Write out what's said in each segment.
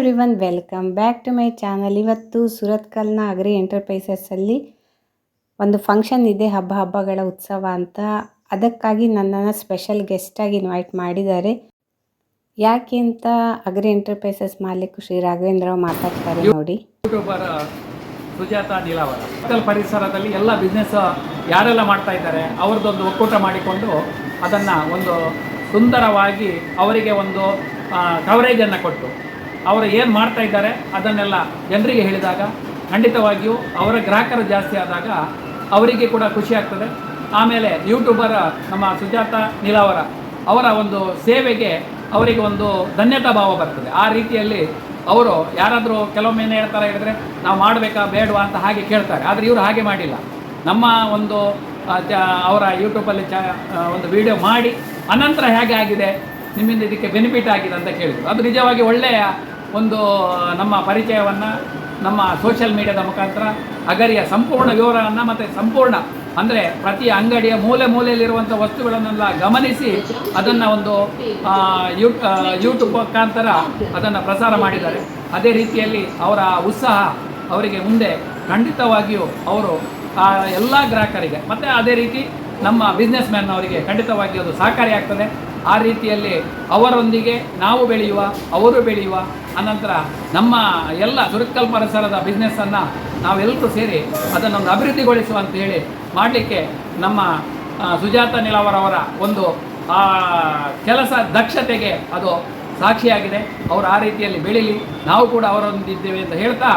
Everyone, welcome back to my channel. ಇವತ್ತು ಸುರತ್ಕಲ್ನ agri ಎಂಟರ್ಪ್ರೈಸಸ್ಸಲ್ಲಿ ಒಂದು ಫಂಕ್ಷನ್ ಇದೆ, ಹಬ್ಬಗಳ ಉತ್ಸವ ಅಂತ. ಅದಕ್ಕಾಗಿ ನನ್ನನ್ನು ಸ್ಪೆಷಲ್ ಗೆಸ್ಟಾಗಿ ಇನ್ವೈಟ್ ಮಾಡಿದ್ದಾರೆ. ಯಾಕೆ ಅಂತ ಅಗ್ರಿ ಎಂಟರ್ಪ್ರೈಸಸ್ ಮಾಲೀಕ ಶ್ರೀ ರಾಘವೇಂದ್ರ ರಾವ್ ಮಾತಾಡ್ತಾರೆ ನೋಡಿ. ಯೂಟ್ಯೂಬರ್ ಸುಜಾತಾ ನೀಲಾವರ ಸುರತ್ಕಲ್ ಪರಿಸರದಲ್ಲಿ ಎಲ್ಲ ಬಿಸ್ನೆಸ್ ಯಾರೆಲ್ಲ ಮಾಡ್ತಾ ಇದ್ದಾರೆ ಅವ್ರದ್ದೊಂದು ಒಕ್ಕೂಟ ಮಾಡಿಕೊಂಡು ಅದನ್ನು ಒಂದು ಸುಂದರವಾಗಿ ಅವರಿಗೆ ಒಂದು ಕವರೇಜನ್ನು ಕೊಟ್ಟು ಅವರು ಏನು ಮಾಡ್ತಾ ಇದ್ದಾರೆ ಅದನ್ನೆಲ್ಲ ಜನರಿಗೆ ಹೇಳಿದಾಗ ಖಂಡಿತವಾಗಿಯೂ ಅವರ ಗ್ರಾಹಕರು ಜಾಸ್ತಿ ಆದಾಗ ಅವರಿಗೆ ಕೂಡ ಖುಷಿ ಆಗ್ತದೆ. ಆಮೇಲೆ ಯೂಟ್ಯೂಬರ್ ನಮ್ಮ ಸುಜಾತಾ ನೀಲಾವರ ಅವರ ಒಂದು ಸೇವೆಗೆ ಅವರಿಗೆ ಒಂದು ಧನ್ಯತಾ ಭಾವ ಬರ್ತದೆ. ಆ ರೀತಿಯಲ್ಲಿ ಅವರು ಯಾರಾದರೂ ಕೆಲವೊಮ್ಮೆ ಏನು ಹೇಳ್ತಾರೆ ಹೇಳಿದ್ರೆ ನಾವು ಮಾಡಬೇಕಾ ಬೇಡವಾ ಅಂತ ಹಾಗೆ ಕೇಳ್ತಾರೆ. ಆದರೆ ಇವರು ಹಾಗೆ ಮಾಡಿಲ್ಲ. ನಮ್ಮ ಒಂದು ಅವರ ಯೂಟ್ಯೂಬಲ್ಲಿ ಒಂದು ವಿಡಿಯೋ ಮಾಡಿ ಅನಂತರ ಹೇಗೆ ಆಗಿದೆ, ನಿಮ್ಮಿಂದ ಇದಕ್ಕೆ ಬೆನಿಫಿಟ್ ಆಗಿದೆ ಅಂತ ಕೇಳಿದರು. ಅದು ನಿಜವಾಗಿ ಒಳ್ಳೆಯ ಒಂದು ನಮ್ಮ ಪರಿಚಯವನ್ನು ನಮ್ಮ ಸೋಷಿಯಲ್ ಮೀಡಿಯಾದ ಮುಖಾಂತರ ಅಗರಿಯ ಸಂಪೂರ್ಣ ವಿವರವನ್ನು ಮತ್ತು ಸಂಪೂರ್ಣ ಅಂದರೆ ಪ್ರತಿ ಅಂಗಡಿಯ ಮೂಲೆಯಲ್ಲಿರುವಂಥ ವಸ್ತುಗಳನ್ನೆಲ್ಲ ಗಮನಿಸಿ ಅದನ್ನು ಒಂದು ಯೂಟ್ಯೂಬ್ ಮುಖಾಂತರ ಅದನ್ನು ಪ್ರಸಾರ ಮಾಡಿದ್ದಾರೆ. ಅದೇ ರೀತಿಯಲ್ಲಿ ಅವರ ಉತ್ಸಾಹ ಅವರಿಗೆ ಮುಂದೆ ಖಂಡಿತವಾಗಿಯೂ ಅವರು ಎಲ್ಲ ಗ್ರಾಹಕರಿಗೆ ಮತ್ತು ಅದೇ ರೀತಿ ನಮ್ಮ ಬಿಸ್ನೆಸ್ ಮ್ಯಾನ್ ಅವರಿಗೆ ಖಂಡಿತವಾಗಿ ಅದು ಸಹಕಾರಿಯಾಗ್ತದೆ. ಆ ರೀತಿಯಲ್ಲಿ ಅವರೊಂದಿಗೆ ನಾವು ಬೆಳೆಯುವ, ಅವರು ಬೆಳೆಯುವ, ಅನಂತರ ನಮ್ಮ ಎಲ್ಲ ಸುರತ್ಕಲ್ ಪರಿಸರದ ಬಿಸ್ನೆಸ್ಸನ್ನು ನಾವೆಲ್ಲರೂ ಸೇರಿ ಅದನ್ನೊಂದು ಅಭಿವೃದ್ಧಿಗೊಳಿಸುವ ಅಂತ ಹೇಳಿ ಮಾಡಲಿಕ್ಕೆ ನಮ್ಮ ಸುಜಾತಾ ನೀಲಾವರವರ ಒಂದು ಕೆಲಸ ದಕ್ಷತೆಗೆ ಅದು ಸಾಕ್ಷಿಯಾಗಿದೆ. ಅವರು ಆ ರೀತಿಯಲ್ಲಿ ಬೆಳೀಲಿ, ನಾವು ಕೂಡ ಅವರೊಂದಿದ್ದೇವೆ ಅಂತ ಹೇಳ್ತಾ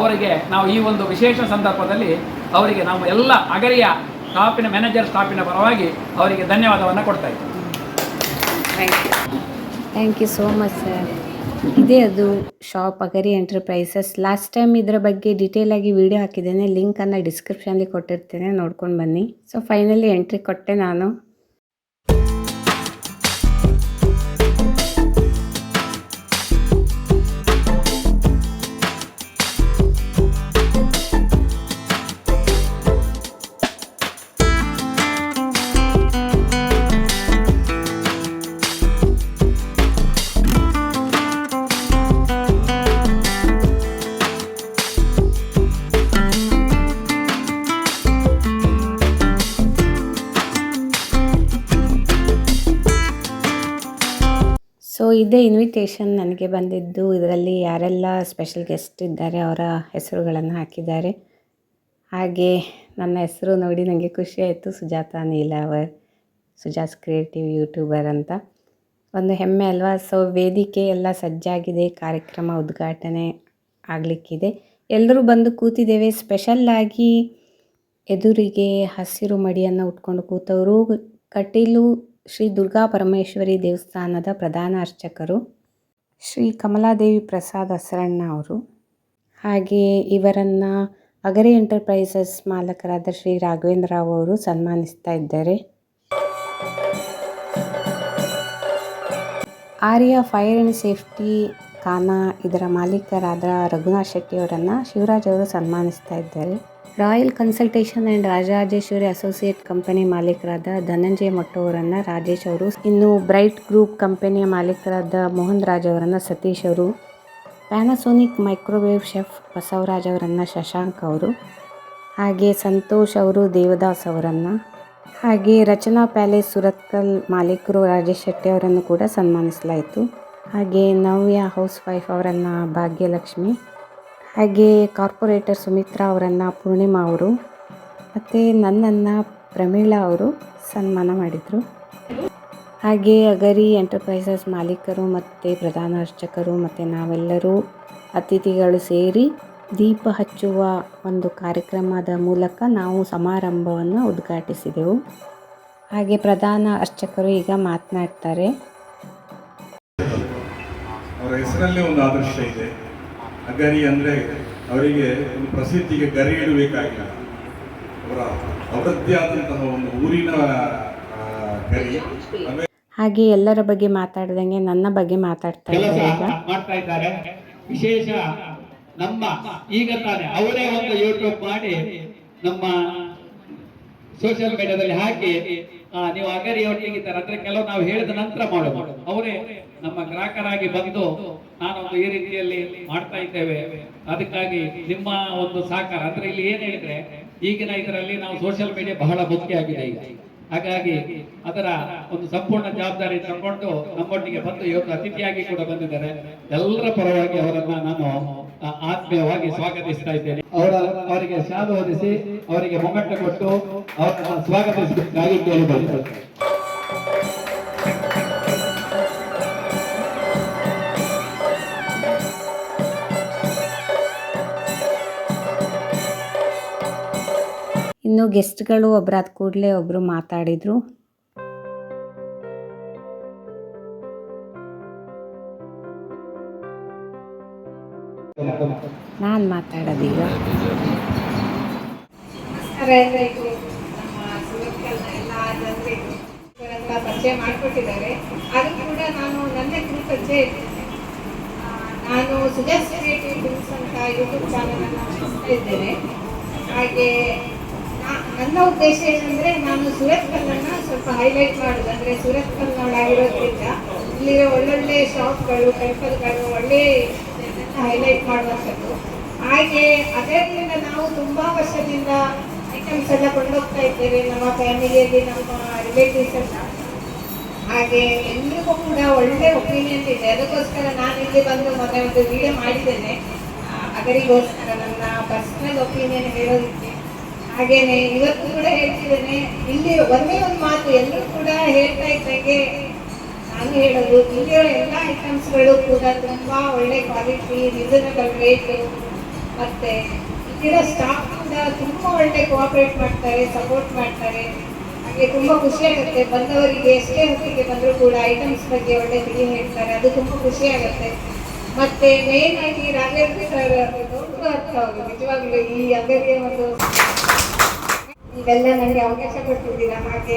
ಅವರಿಗೆ ನಾವು ಈ ಒಂದು ವಿಶೇಷ ಸಂದರ್ಭದಲ್ಲಿ ಅವರಿಗೆ ನಾವು ಎಲ್ಲ ಅಗರಿಯ ಸ್ಟಾಫಿನ ಮ್ಯಾನೇಜರ್ ಸ್ಟಾಫಿನ ಪರವಾಗಿ ಅವರಿಗೆ ಧನ್ಯವಾದವನ್ನು ಕೊಡ್ತಾ ಇದ್ದೀವಿ. Thank you so much sir. ಇದೇ ಅದು shop agri enterprises. Last time ಇದರ ಬಗ್ಗೆ ಡೀಟೇಲಾಗಿ ವಿಡಿಯೋ ಹಾಕಿದ್ದೇನೆ, ಲಿಂಕನ್ನು ಡಿಸ್ಕ್ರಿಪ್ಷನಲ್ಲಿ ಕೊಟ್ಟಿರ್ತೇನೆ, ನೋಡ್ಕೊಂಡು ಬನ್ನಿ. ಸೊ ಫೈನಲಿ ಎಂಟ್ರಿ ಕೊಟ್ಟೆ ನಾನು. ಸೊ ಇದೇ ಇನ್ವಿಟೇಷನ್ ನನಗೆ ಬಂದಿದ್ದು. ಇದರಲ್ಲಿ ಯಾರೆಲ್ಲ ಸ್ಪೆಷಲ್ ಗೆಸ್ಟ್ ಇದ್ದಾರೆ ಅವರ ಹೆಸರುಗಳನ್ನು ಹಾಕಿದ್ದಾರೆ. ಹಾಗೆ ನನ್ನ ಹೆಸರು ನೋಡಿ ನನಗೆ ಖುಷಿ ಆಯಿತು, ಸುಜಾತಾ ನೀಲಾವರ್, ಸುಜಾಸ್ ಕ್ರಿಯೇಟಿವ್ ಯೂಟ್ಯೂಬರ್ ಅಂತ. ಒಂದು ಹೆಮ್ಮೆ ಅಲ್ವಾ. ಸೊ ವೇದಿಕೆ ಎಲ್ಲ ಸಜ್ಜಾಗಿದೆ, ಕಾರ್ಯಕ್ರಮ ಉದ್ಘಾಟನೆ ಆಗಲಿಕ್ಕಿದೆ. ಎಲ್ಲರೂ ಬಂದು ಕೂತಿದ್ದೇವೆ. ಸ್ಪೆಷಲ್ಲಾಗಿ ಎದುರಿಗೆ ಹಸಿರು ಮಡಿಯನ್ನು ಉಟ್ಕೊಂಡು ಕೂತವರು ಕಟೀಲು ಶ್ರೀ ದುರ್ಗಾ ಪರಮೇಶ್ವರಿ ದೇವಸ್ಥಾನದ ಪ್ರಧಾನ ಅರ್ಚಕರು ಶ್ರೀ ಕಮಲಾದೇವಿ ಪ್ರಸಾದ್ ಹಸರಣ್ಣ ಅವರು. ಹಾಗೆ ಇವರನ್ನು ಅಗರಿ ಎಂಟರ್ಪ್ರೈಸಸ್ ಮಾಲಕರಾದ ಶ್ರೀ ರಾಘವೇಂದ್ರ ರಾವ್ ಅವರು ಸನ್ಮಾನಿಸ್ತಾ ಇದ್ದಾರೆ. ಆರ್ಯ ಫೈರ್ ಆ್ಯಂಡ್ ಸೇಫ್ಟಿ ಖಾನಾ ಇದರ ಮಾಲೀಕರಾದ ರಘುನಾಥ್ ಶೆಟ್ಟಿ ಅವರನ್ನು ಶಿವರಾಜ್ ಅವರು ಸನ್ಮಾನಿಸ್ತಾ ಇದ್ದಾರೆ. Royal consultation and Rajarajeshwari associate company ಮಾಲೀಕರಾದ ಧನಂಜಯ ಮೊಟ್ಟೆ ಅವರನ್ನು ರಾಜೇಶ್ ಅವರು, ಇನ್ನು ಬ್ರೈಟ್ ಗ್ರೂಪ್ ಕಂಪನಿಯ ಮಾಲೀಕರಾದ ಮೋಹನ್ ರಾಜ್ ಅವರನ್ನು ಸತೀಶ್ ಅವರು, ಪ್ಯಾನಾಸೋನಿಕ್ ಮೈಕ್ರೋವೇವ್ ಶೆಫ್ ಬಸವರಾಜ್ ಅವರನ್ನು ಶಶಾಂಕ್ ಅವರು, ಹಾಗೆ ಸಂತೋಷ್ ಅವರು ದೇವದಾಸ್ ಅವರನ್ನು, ಹಾಗೆ ರಚನಾ ಪ್ಯಾಲೇಸ್ ಸುರತ್ಕಲ್ ಮಾಲೀಕರು ರಾಜೇಶ್ ಶೆಟ್ಟಿ ಅವರನ್ನು ಕೂಡ ಸನ್ಮಾನಿಸಲಾಯಿತು. ಹಾಗೆ ನವ್ಯ ಹೌಸ್ ವೈಫ್ ಅವರನ್ನು ಭಾಗ್ಯಲಕ್ಷ್ಮಿ, ಹಾಗೆ ಕಾರ್ಪೊರೇಟರ್ ಸುಮಿತ್ರಾ ಅವರನ್ನು ಪೂರ್ಣಿಮಾ ಅವರು, ಮತ್ತು ನನ್ನನ್ನು ಪ್ರಮೀಳಾ ಅವರು ಸನ್ಮಾನ ಮಾಡಿದರು. ಹಾಗೆ ಅಗರಿ ಎಂಟರ್ಪ್ರೈಸಸ್ ಮಾಲೀಕರು ಮತ್ತು ಪ್ರಧಾನ ಅರ್ಚಕರು ಮತ್ತು ನಾವೆಲ್ಲರೂ ಅತಿಥಿಗಳು ಸೇರಿ ದೀಪ ಹಚ್ಚುವ ಒಂದು ಕಾರ್ಯಕ್ರಮದ ಮೂಲಕ ನಾವು ಸಮಾರಂಭವನ್ನು ಉದ್ಘಾಟಿಸಿದೆವು. ಹಾಗೆ ಪ್ರಧಾನ ಅರ್ಚಕರು ಈಗ ಮಾತನಾಡ್ತಾರೆ. ಅವರ ಹೆಸರಲ್ಲೇ ಒಂದು ಆದರ್ಶ ಇದೆ. ಅಗರಿ ಅಂದರೆ ಅವರಿಗೆ ಒಂದು ಪ್ರಸಿದ್ಧಿಗೆ ಗರಿ ಇಡಬೇಕಾಗಿಲ್ಲ, ಅವರದ್ದೇ ಆದಂತಹ ಒಂದು ಊರಿನ ಗರಿ. ಹಾಗೆ ಎಲ್ಲರ ಬಗ್ಗೆ ಮಾತಾಡ್ದಂಗೆ ನನ್ನ ಬಗ್ಗೆ ಮಾತಾಡ್ತಾ ಇದ್ದಾರೆ. ವಿಶೇಷ ನಮ್ಮ ಈಗ ತಾನೆ ಅವರೇ ಒಂದು ಯೂಟ್ಯೂಬ್ ಮಾಡಿ ನಮ್ಮ ಸೋಷಿಯಲ್ ಮೀಡಿಯಾದಲ್ಲಿ ಹಾಕಿ ನೀವು ಅಗರಿ ಒಟ್ಟಿಗಿದ್ದಾರೆ ಅಂದ್ರೆ ಕೆಲವು ನಾವು ಹೇಳಿದ ನಂತರ ಮಾಡೋದು, ಅವರೇ ನಮ್ಮ ಗ್ರಾಹಕರಾಗಿ ಬಂದು ನಾನೊಂದು ಈ ರೀತಿಯಲ್ಲಿ ಮಾಡ್ತಾ ಇದ್ದೇವೆ, ಅದಕ್ಕಾಗಿ ನಿಮ್ಮ ಒಂದು ಸಹಕಾರ ಅಂದ್ರೆ ಇಲ್ಲಿ ಏನ್ ಹೇಳಿದ್ರೆ ಈಗಿನ ಇದರಲ್ಲಿ ನಾವು ಸೋಷಿಯಲ್ ಮೀಡಿಯಾ ಬಹಳ ಮುಖ್ಯ ಆಗಿದೆ ಈಗ. ಹಾಗಾಗಿ ಅದರ ಒಂದು ಸಂಪೂರ್ಣ ಜವಾಬ್ದಾರಿ ತಗೊಂಡು ನಮ್ಮೊಟ್ಟಿಗೆ ಬಂದು ಇವತ್ತು ಅತಿಥಿಯಾಗಿ ಕೂಡ ಬಂದಿದ್ದಾರೆ. ಎಲ್ಲರ ಪರವಾಗಿ ಅವರನ್ನ ನಾನು ಆತ್ಮೀಯವಾಗಿ ಸ್ವಾಗತಿಸ್ತಾ ಇದ್ದೇನೆ. ಅವರಿಗೆ ಶಾಲು ಹೊದಿಸಿ ಅವರಿಗೆ ಮೊಮೆಂಟ್ ಕೊಟ್ಟು ಅವರನ್ನ ಸ್ವಾಗತಿಸಬೇಕಾಗಿ ಕೇಳಿಕೊಳ್ಳುತ್ತೇನೆ. ಇನ್ನು ಗೆಸ್ಟ್ಗಳು ಒಬ್ಬರಾದ ಕೂಡಲೇ ಒಬ್ಬರು ಮಾತಾಡಿದರು. ನಾನು ಮಾತಾಡೋದೀಗ. ನಮಸ್ಕಾರ ಎಲ್ಲರಿಗೂ. ನಮ್ಮ ಸುರತ್ಕಲ್ನ ಎಲ್ಲ ಜನರಿಗೂ ಇವರೆಲ್ಲ ಪರಿಚಯ ಮಾಡಿಕೊಟ್ಟಿದ್ದಾರೆ. ಅದು ಕೂಡ ನಾನು ನನ್ನ ಹೆಸರು ಪರಿಚಯ ಇದ್ದೇನೆ. ನಾನು ಸುಜಾಸ್ ಕ್ರಿಯೇಟಿವ್ ಟಿಪ್ಸ್ ಅಂತ ಯೂಟ್ಯೂಬ್ ಚಾನಲನ್ನು ನಡೆಸ್ತಾ ಇದ್ದೇನೆ. ಹಾಗೆ ನನ್ನ ಉದ್ದೇಶ ಏನಂದರೆ ನಾನು ಸುರತ್ಕಲ್ಲನ್ನು ಸ್ವಲ್ಪ ಹೈಲೈಟ್ ಮಾಡೋದು. ಅಂದರೆ ಸುರತ್ಕಲ್ನೊಳಗಿರೋದ್ರಿಂದ ಇಲ್ಲಿರೋ ಒಳ್ಳೊಳ್ಳೆ ಶಾಪ್ಗಳು, ಟೆಂಪಲ್ಗಳು ಒಳ್ಳೆಯ ಹೈಲೈಟ್ ಮಾಡುವಂಥದ್ದು. ಹಾಗೆ ಅದರಿಂದ ನಾವು ತುಂಬ ವರ್ಷದಿಂದ ಐಟಮ್ಸ್ ಎಲ್ಲ ಕೊಂಡೋಗ್ತಾ ಇದ್ದೇವೆ ನಮ್ಮ ಫ್ಯಾಮಿಲಿಯಲ್ಲಿ, ನಮ್ಮ ರಿಲೇಟಿವ್ಸ್ ಎಲ್ಲ. ಹಾಗೆ ಎಲ್ರಿಗೂ ಕೂಡ ಒಳ್ಳೆ ಒಪಿನಿಯನ್ ಇದೆ. ಅದಕ್ಕೋಸ್ಕರ ನಾನು ಇಲ್ಲಿ ಬಂದು ಮೊನ್ನೆ ಒಂದು ವಿಡಿಯೋ ಮಾಡಿದ್ದೇನೆ ಅದರಿಗೋಸ್ಕರ ನನ್ನ ಪರ್ಸನಲ್ ಒಪಿನಿಯನ್ ಹೇಳೋದಕ್ಕೆ. ಹಾಗೇನೆ ಇವತ್ತು ಕೂಡ ಹೇಳ್ತಿದ್ದೇನೆ, ಇಲ್ಲಿ ಒಂದೇ ಒಂದು ಮಾತು ಎಲ್ಲರೂ ಕೂಡ ಹೇಳ್ತಾ ಇದ್ದಂಗೆ ನಾನು ಹೇಳೋದು, ಇಲ್ಲಿರೋ ಎಲ್ಲ ಐಟಮ್ಸ್ಗಳು ಕೂಡ ತುಂಬ ಒಳ್ಳೆ ಕ್ವಾಲಿಟಿ, ರೀಸನಬಲ್ ರೇಟು, ಮತ್ತು ಇಲ್ಲಿರೋ ಸ್ಟಾಫ್ ಕೂಡ ತುಂಬ ಒಳ್ಳೆ ಕೋಆಪ್ರೇಟ್ ಮಾಡ್ತಾರೆ, ಸಪೋರ್ಟ್ ಮಾಡ್ತಾರೆ. ಹಾಗೆ ತುಂಬ ಖುಷಿಯಾಗುತ್ತೆ. ಬಂದವರಿಗೆ ಎಷ್ಟೇ ಹೊತ್ತಿಗೆ ಬಂದರೂ ಕೂಡ ಐಟಮ್ಸ್ ಬಗ್ಗೆ ಒಳ್ಳೆ ತಿಳಿ ಹೇಳ್ತಾರೆ, ಅದು ತುಂಬ ಖುಷಿಯಾಗುತ್ತೆ. ಮತ್ತು ಮೇನ್ ಆಗಿ ರಾಘವೇಂದ್ರ ಸರ್ ದೊಡ್ಡ ಅರ್ಥ ಅವರು ನಿಜವಾಗ್ಲೂ ಈ ಅಂಗಡಿಯ ಒಂದು ಇವೆಲ್ಲ ನನಗೆ ಅವಕಾಶ ಕೊಟ್ಟಿದ್ದೀರಾ. ಹಾಗೆ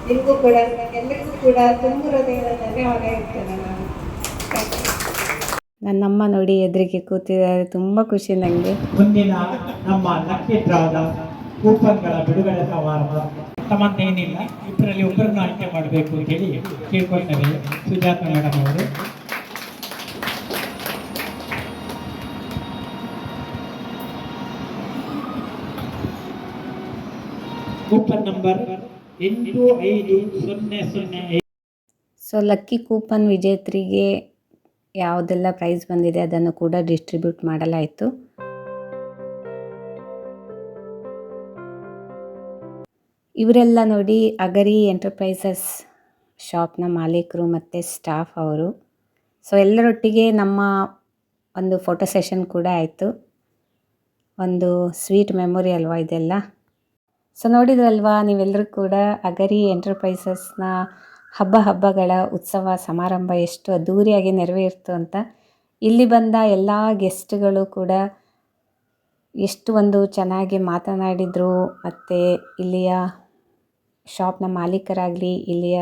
ನಿಮಗೂ ಕೂಡ ಎಲ್ಲರಿಗೂ ಕೂಡ ತುಂಬ ಹೃದಯದ ಧನ್ಯವಾದ ಹೇಳ್ತೇನೆ ನಾನು. ನನ್ನಮ್ಮ ನೋಡಿ ಎದುರಿಗೆ ಕೂತಿದ್ದಾರೆ, ತುಂಬ ಖುಷಿ ನನಗೆ. ಮುಂದಿನ ನಮ್ಮ ಲಕ್ಕಿ ಡ್ರಾದ ಕೂಪನ್ಗಳ ಬಿಡುಗಡೆ ಸಮಾರಂಭ ತಮ್ಮಂತೇನಿಲ್ಲ, ಇಬ್ಬರಲ್ಲಿ ಒಬ್ಬರನ್ನು ಆಯ್ಕೆ ಮಾಡಬೇಕು ಅಂತೇಳಿ ಕೇಳ್ಕೊಳ್ತೇವೆ ಸುಜಾತ ಮೇಡಮ್ ಅವರು. Coupon number 8500. So lucky coupon ವಿಜೇತರಿಗೆ ಯಾವುದೆಲ್ಲ ಪ್ರೈಸ್ ಬಂದಿದೆ ಅದನ್ನು ಕೂಡ ಡಿಸ್ಟ್ರಿಬ್ಯೂಟ್ ಮಾಡಲಾಯಿತು. ಇವರೆಲ್ಲ ನೋಡಿ ಅಗರಿ ಎಂಟರ್ಪ್ರೈಸಸ್ ಶಾಪ್ನ ಮಾಲೀಕರು ಮತ್ತು ಸ್ಟಾಫ್ ಅವರು. ಸೊ ಎಲ್ಲರೊಟ್ಟಿಗೆ ನಮ್ಮ ಒಂದು ಫೋಟೋ ಸೆಷನ್ ಕೂಡ ಆಯಿತು. ಒಂದು ಸ್ವೀಟ್ ಮೆಮೊರಿ ಅಲ್ವಾ ಇದೆಲ್ಲ. ಸೊ ನೋಡಿದ್ರಲ್ವಾ ನೀವೆಲ್ಲರೂ ಕೂಡ ಅಗರಿ ಎಂಟರ್ಪ್ರೈಸಸ್ನ ಹಬ್ಬಗಳ ಉತ್ಸವ ಸಮಾರಂಭ ಎಷ್ಟು ಅದ್ಧೂರಿಯಾಗಿ ನೆರವೇರಿತು ಅಂತ. ಇಲ್ಲಿ ಬಂದ ಎಲ್ಲ ಗೆಸ್ಟ್ಗಳು ಕೂಡ ಎಷ್ಟು ಒಂದು ಚೆನ್ನಾಗಿ ಮಾತನಾಡಿದರು. ಮತ್ತು ಇಲ್ಲಿಯ ಶಾಪ್ನ ಮಾಲೀಕರಾಗಲಿ, ಇಲ್ಲಿಯ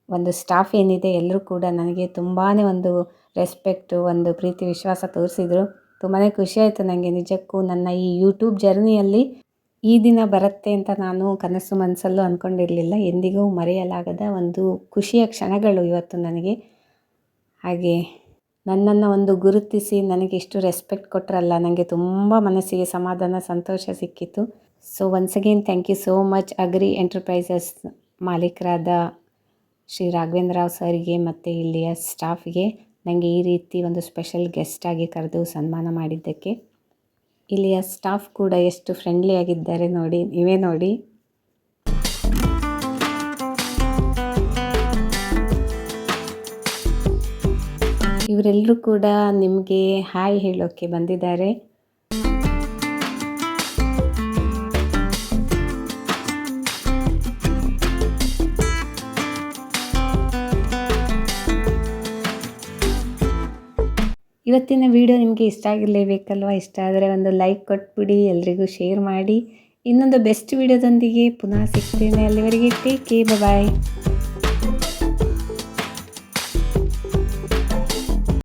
ಒಂದು ಸ್ಟಾಫ್ ಏನಿದೆ ಎಲ್ಲರೂ ಕೂಡ ನನಗೆ ತುಂಬಾ ಒಂದು ರೆಸ್ಪೆಕ್ಟು, ಒಂದು ಪ್ರೀತಿ ವಿಶ್ವಾಸ ತೋರಿಸಿದರು. ತುಂಬಾ ಖುಷಿಯಾಯಿತು ನನಗೆ ನಿಜಕ್ಕೂ. ನನ್ನ ಈ ಯೂಟ್ಯೂಬ್ ಜರ್ನಿಯಲ್ಲಿ ಈ ದಿನ ಬರುತ್ತೆ ಅಂತ ನಾನು ಕನಸು ಮನಸ್ಸಲ್ಲೂ ಅಂದ್ಕೊಂಡಿರಲಿಲ್ಲ. ಎಂದಿಗೂ ಮರೆಯಲಾಗದ ಒಂದು ಖುಷಿಯ ಕ್ಷಣಗಳು ಇವತ್ತು ನನಗೆ. ಹಾಗೆ ನನ್ನನ್ನು ಒಂದು ಗುರುತಿಸಿ ನನಗೆ ಇಷ್ಟು ರೆಸ್ಪೆಕ್ಟ್ ಕೊಟ್ಟರಲ್ಲ, ನನಗೆ ತುಂಬ ಮನಸ್ಸಿಗೆ ಸಮಾಧಾನ, ಸಂತೋಷ ಸಿಕ್ಕಿತು. So once again thank you so much Agari enterprises ಮಾಲೀಕರಾದ ಶ್ರೀ ರಾಘವೇಂದ್ರ ರಾವ್ ಸರ್ಗೆ ಮತ್ತು ಇಲ್ಲಿಯ ಸ್ಟಾಫ್ಗೆ ನನಗೆ ಈ ರೀತಿ ಒಂದು ಸ್ಪೆಷಲ್ ಗೆಸ್ಟಾಗಿ ಕರೆದು ಸನ್ಮಾನ ಮಾಡಿದ್ದಕ್ಕೆ. ಇಲ್ಲಿಯ ಸ್ಟಾಫ್ ಕೂಡ ಎಷ್ಟು ಫ್ರೆಂಡ್ಲಿ ಆಗಿದ್ದಾರೆ ನೋಡಿ, ನೀವೇ ನೋಡಿ. ಇವರೆಲ್ಲರೂ ಕೂಡ ನಿಮಗೆ ಹಾಯ್ ಹೇಳೋಕ್ಕೆ ಬಂದಿದ್ದಾರೆ. ಇವತ್ತಿನ ವಿಡಿಯೋ ನಿಮಗೆ ಇಷ್ಟ ಆಗಿರಲೇಬೇಕಲ್ವ? ಇಷ್ಟ ಆದರೆ ಒಂದು ಲೈಕ್ ಕೊಟ್ಬಿಡಿ, ಎಲ್ರಿಗೂ ಶೇರ್ ಮಾಡಿ. ಇನ್ನೊಂದು ಬೆಸ್ಟ್ ವಿಡಿಯೋದೊಂದಿಗೆ ಪುನಃ ಸಿಗ್ತೇನೆ. ಅಲ್ಲಿವರೆಗೆ ಟೇಕ್ ಕೇರ್, ಬಾಯ್.